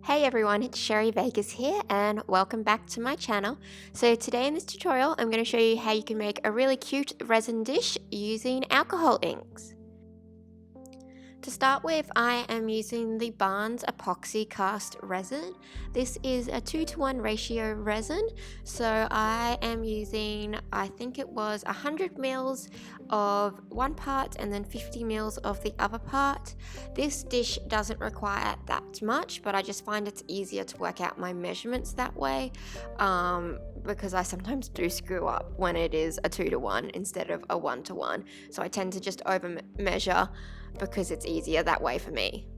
Hey everyone, it's Sheri Vegas here and welcome back to my channel. So today in this tutorial, I'm going to show you how you can make a really cute resin dish using alcohol inks. To start with, I am using the Barens epoxy cast resin. This is a 2:1 ratio resin, so I am using, I think it was 100 mils of one part and then 50 mils of the other part. This dish doesn't require that much, but I just find it's easier to work out my measurements that way, because I sometimes do screw up when it is a 2:1 instead of a 1:1. So I tend to just over measure because it's easier that way for me.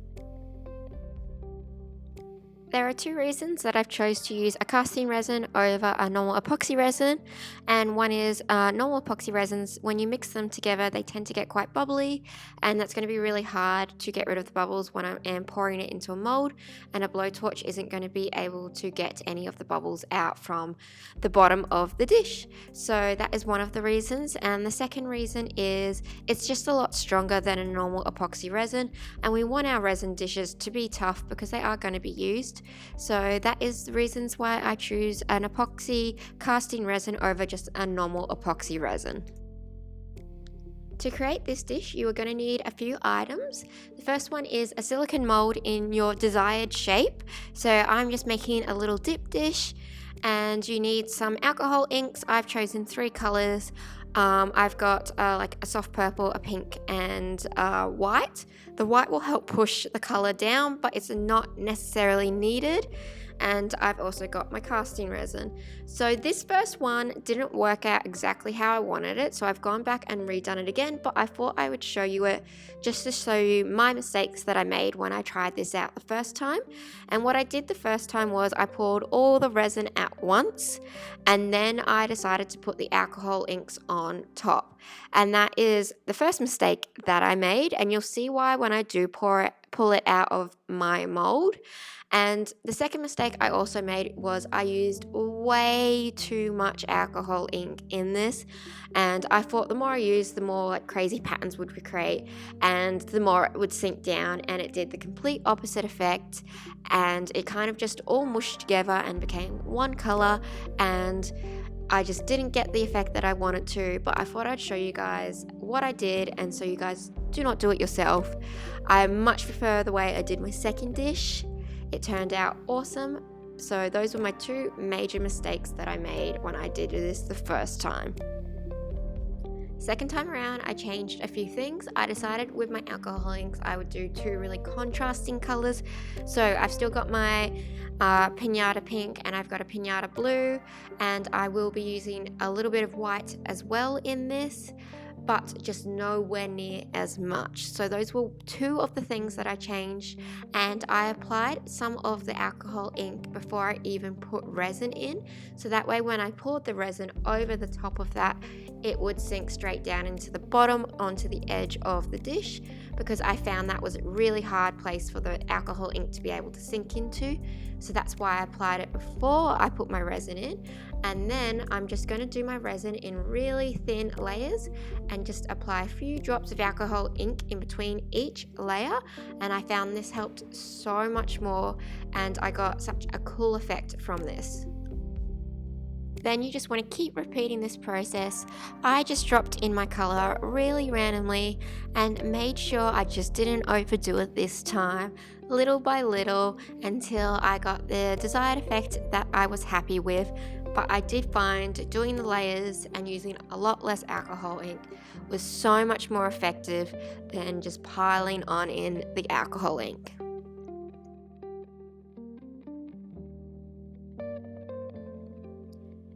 There are two reasons that I've chose to use a casting resin over a normal epoxy resin, and one is normal epoxy resins, when you mix them together they tend to get quite bubbly, and that's going to be really hard to get rid of the bubbles when I am pouring it into a mold, and a blowtorch isn't going to be able to get any of the bubbles out from the bottom of the dish. So that is one of the reasons, and the second reason is it's just a lot stronger than a normal epoxy resin, and we want our resin dishes to be tough because they are going to be used. So that is the reasons why I choose an epoxy casting resin over just a normal epoxy resin. To create this dish, you are going to need a few items. The first one is a silicone mold in your desired shape. So I'm just making a little dip dish, and you need some alcohol inks. I've chosen 3 colors. I've got like a soft purple, a pink, and white. The white will help push the color down, but it's not necessarily needed. And I've also got my casting resin. So this first one didn't work out exactly how I wanted it, so I've gone back and redone it again, but I thought I would show you it just to show you my mistakes that I made when I tried this out the first time. And what I did the first time was I poured all the resin at once, and then I decided to put the alcohol inks on top. And that is the first mistake that I made, and you'll see why when I do pull it out of my mold. And the second mistake I also made was I used way too much alcohol ink in this, and I thought the more I used, the more like crazy patterns would create, and the more it would sink down, and it did the complete opposite effect, and it kind of just all mushed together and became one color, and I just didn't get the effect that I wanted to. But I thought I'd show you guys what I did, and so you guys do not do it yourself. I much prefer the way I did my second dish. It turned out awesome. So those were my 2 major mistakes that I made when I did this the first time. Second time around, I changed a few things. I decided with my alcohol inks I would do 2 really contrasting colors. So I've still got my pinata pink, and I've got a pinata blue, and I will be using a little bit of white as well in this, but just nowhere near as much. So those were 2 of the things that I changed, and I applied some of the alcohol ink before I even put resin in, so that way when I poured the resin over the top of that, it would sink straight down into the bottom onto the edge of the dish, because I found that was a really hard place for the alcohol ink to be able to sink into. So that's why I applied it before I put my resin in, and then I'm just going to do my resin in really thin layers and just apply a few drops of alcohol ink in between each layer, and I found this helped so much more, and I got such a cool effect from this. Then you just want to keep repeating this process. I just dropped in my color really randomly and made sure I just didn't overdo it this time, little by little, until I got the desired effect that I was happy with. But I did find doing the layers and using a lot less alcohol ink was so much more effective than just piling on in the alcohol ink.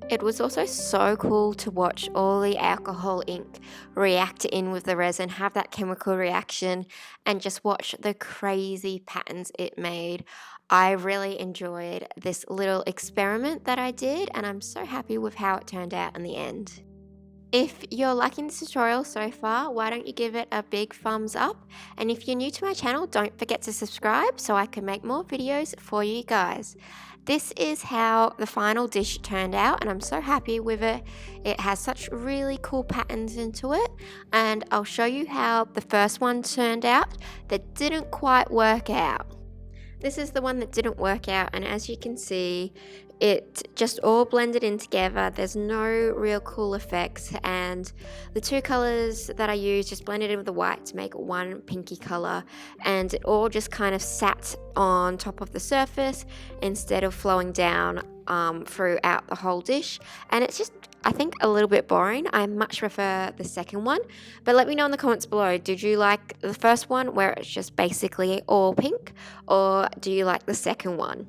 It was also so cool to watch all the alcohol ink react in with the resin, have that chemical reaction, and just watch the crazy patterns it made. I really enjoyed this little experiment that I did, and I'm so happy with how it turned out in the end. If you're liking this tutorial so far, why don't you give it a big thumbs up? And if you're new to my channel, don't forget to subscribe so I can make more videos for you guys. This is how the final dish turned out, and I'm so happy with it. It has such really cool patterns into it, and I'll show you how the first one turned out that didn't quite work out. This is the one that didn't work out, and as you can see, it just all blended in together. There's no real cool effects, and the two colors that I used just blended in with the white to make one pinky color, and it all just kind of sat on top of the surface instead of flowing down throughout the whole dish. And it's just, I think, a little bit boring. I much prefer the second one, but let me know in the comments below, did you like the first one where it's just basically all pink, or do you like the second one?